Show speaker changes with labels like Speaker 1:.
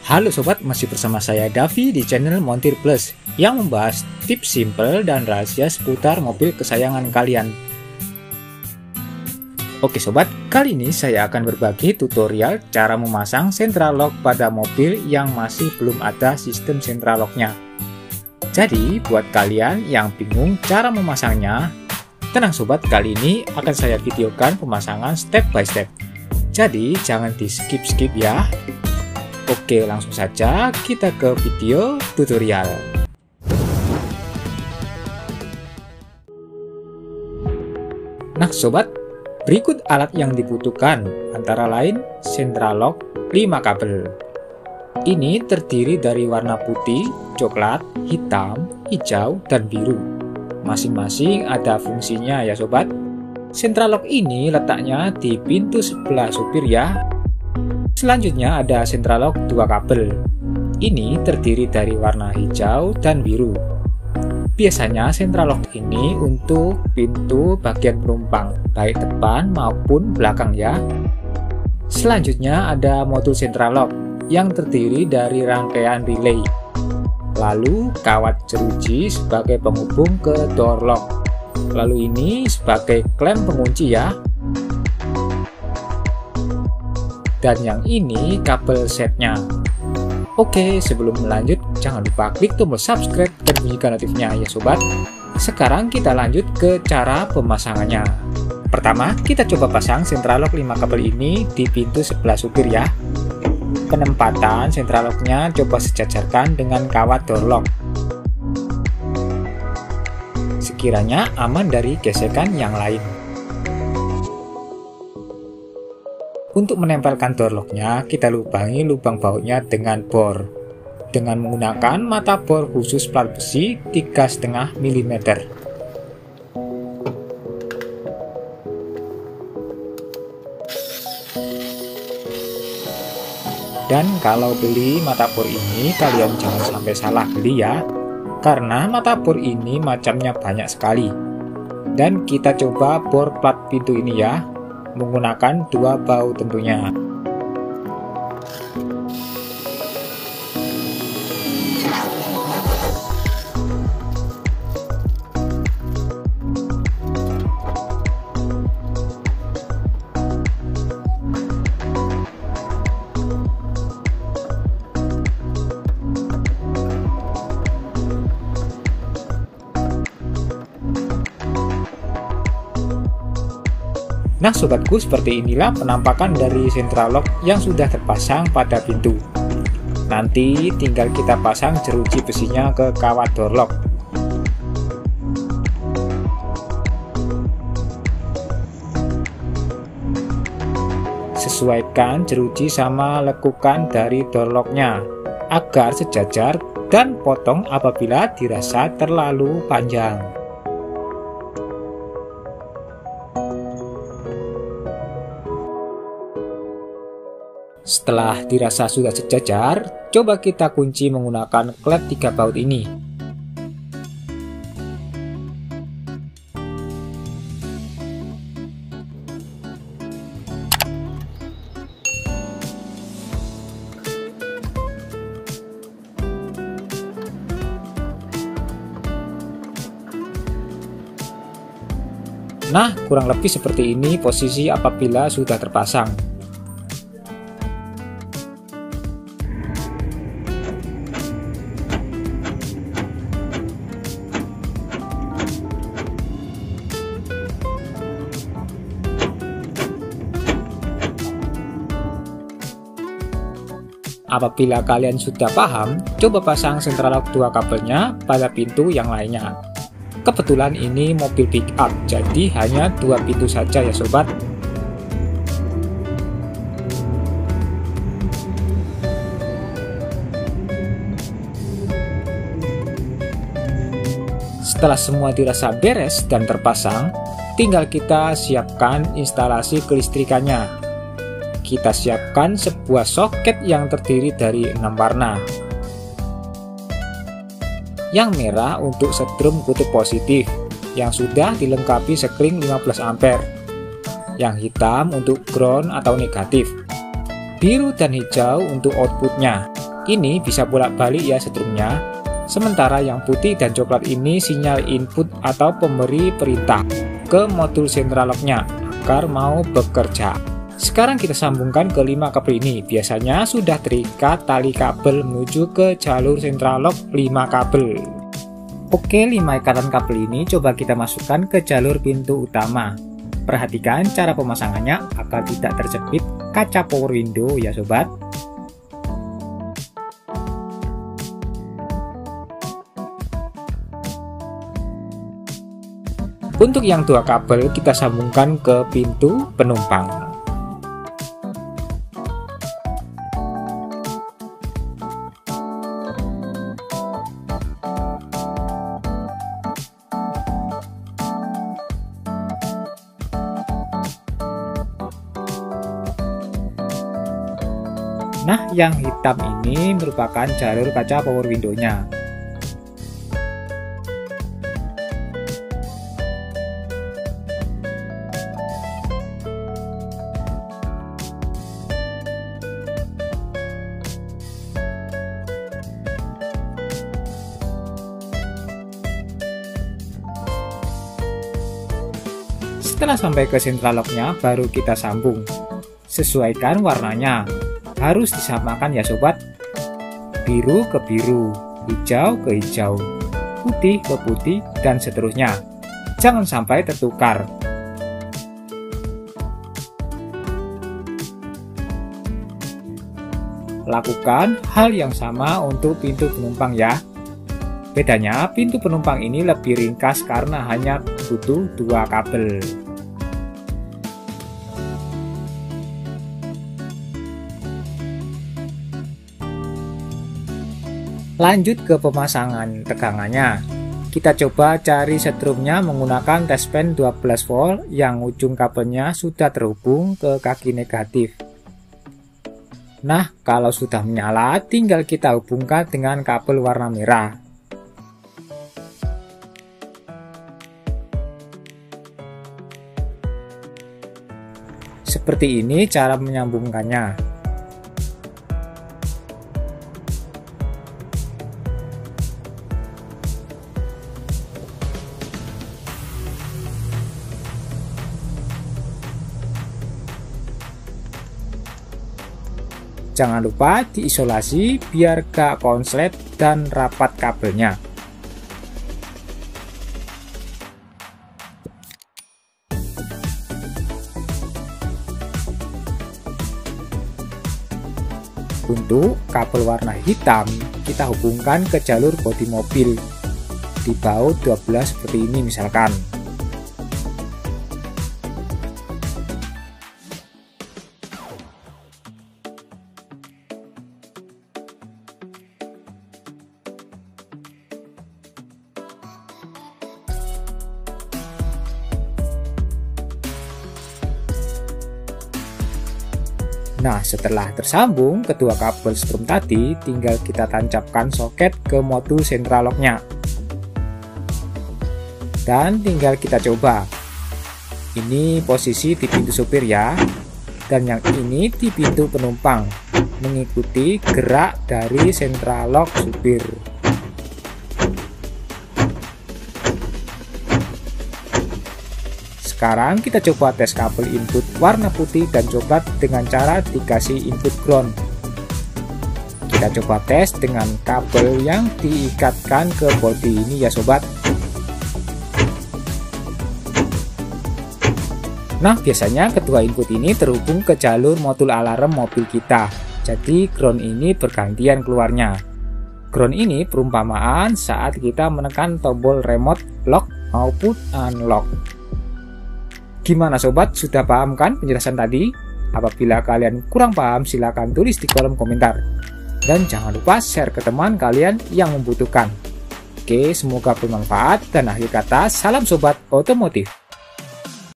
Speaker 1: Halo sobat, masih bersama saya Davi di channel Montir Plus yang membahas tips simple dan rahasia seputar mobil kesayangan kalian. Oke sobat, kali ini saya akan berbagi tutorial cara memasang central lock pada mobil yang masih belum ada sistem central locknya. Jadi buat kalian yang bingung cara memasangnya, tenang sobat, kali ini akan saya videokan pemasangan step by step. Jadi jangan di skip ya. Oke, langsung saja kita ke video tutorial. Nah sobat, berikut alat yang dibutuhkan, antara lain central lock 5 kabel. Ini terdiri dari warna putih, coklat, hitam, hijau, dan biru. Masing-masing ada fungsinya ya sobat. Central lock ini letaknya di pintu sebelah supir ya. Selanjutnya ada central lock 2 kabel. Ini terdiri dari warna hijau dan biru. Biasanya central lock ini untuk pintu bagian penumpang, baik depan maupun belakang ya. Selanjutnya ada modul central lock yang terdiri dari rangkaian relay. Lalu kawat jeruji sebagai penghubung ke door lock. Lalu ini sebagai klem pengunci ya. Dan yang ini kabel setnya. Oke, sebelum lanjut jangan lupa klik tombol subscribe dan bunyikan notifnya ya sobat. Sekarang kita lanjut ke cara pemasangannya. Pertama, kita coba pasang central lock 5 kabel ini di pintu sebelah supir ya. Penempatan central locknya coba sejajarkan dengan kawat door lock, sekiranya aman dari gesekan yang lain. Untuk menempelkan door locknya, kita lubangi lubang bautnya dengan bor dengan menggunakan mata bor khusus plat besi 3,5 mm. Dan kalau beli mata bor ini, kalian jangan sampai salah beli ya, karena mata bor ini macamnya banyak sekali. Dan kita coba bor plat pintu ini ya, menggunakan 2 baut tentunya. Nah sobatku, seperti inilah penampakan dari central lock yang sudah terpasang pada pintu. Nanti tinggal kita pasang jeruji besinya ke kawat door lock. Sesuaikan jeruji sama lekukan dari door locknya agar sejajar, dan potong apabila dirasa terlalu panjang. Setelah dirasa sudah sejajar, coba kita kunci menggunakan klep 3 baut ini. Nah, kurang lebih seperti ini posisi apabila sudah terpasang. Apabila kalian sudah paham, coba pasang central lock 2 kabelnya pada pintu yang lainnya. Kebetulan ini mobil pick up, jadi hanya 2 pintu saja ya sobat. Setelah semua dirasa beres dan terpasang, tinggal kita siapkan instalasi kelistrikannya. Kita siapkan sebuah soket yang terdiri dari 6 warna. Yang merah untuk setrum kutub positif yang sudah dilengkapi sekring 15 ampere. Yang hitam untuk ground atau negatif. Biru dan hijau untuk outputnya. Ini bisa bolak-balik ya setrumnya. Sementara yang putih dan coklat ini sinyal input atau pemberi perintah ke modul central lock-nya agar mau bekerja. Sekarang kita sambungkan ke 5 kabel ini. Biasanya sudah terikat tali kabel menuju ke jalur central lock 5 kabel. Oke, 5 ikatan kabel ini coba kita masukkan ke jalur pintu utama. Perhatikan cara pemasangannya agar tidak terjepit kaca power window ya sobat. Untuk yang 2 kabel kita sambungkan ke pintu penumpang. Nah, yang hitam ini merupakan jalur kaca power window-nya. Setelah sampai ke central lock-nya, baru kita sambung. Sesuaikan warnanya. Harus disamakan ya sobat. Biru ke biru, hijau ke hijau, putih ke putih, dan seterusnya. Jangan sampai tertukar. Lakukan hal yang sama untuk pintu penumpang ya. Bedanya pintu penumpang ini lebih ringkas karena hanya butuh 2 kabel. Lanjut ke pemasangan tegangannya. Kita coba cari setrumnya menggunakan test pen 12 volt yang ujung kabelnya sudah terhubung ke kaki negatif. Nah, kalau sudah menyala, tinggal kita hubungkan dengan kabel warna merah. Seperti ini cara menyambungkannya. Jangan lupa diisolasi biar gak konslet dan rapat kabelnya. Untuk kabel warna hitam, kita hubungkan ke jalur bodi mobil di baut 12 seperti ini misalkan. Nah, setelah tersambung kedua kabel strum tadi, tinggal kita tancapkan soket ke modul central lock-nya. Dan tinggal kita coba. Ini posisi di pintu supir ya. Dan yang ini di pintu penumpang, mengikuti gerak dari central lock supir. Sekarang kita coba tes kabel input warna putih dan coklat dengan cara dikasih input ground. Kita coba tes dengan kabel yang diikatkan ke bodi ini ya sobat. Nah, biasanya kedua input ini terhubung ke jalur modul alarm mobil kita. Jadi ground ini bergantian keluarnya. Ground ini perumpamaan saat kita menekan tombol remote lock maupun unlock. Gimana sobat, sudah paham kan penjelasan tadi? Apabila kalian kurang paham, silahkan tulis di kolom komentar. Dan jangan lupa share ke teman kalian yang membutuhkan. Oke, semoga bermanfaat dan akhir kata, salam sobat otomotif.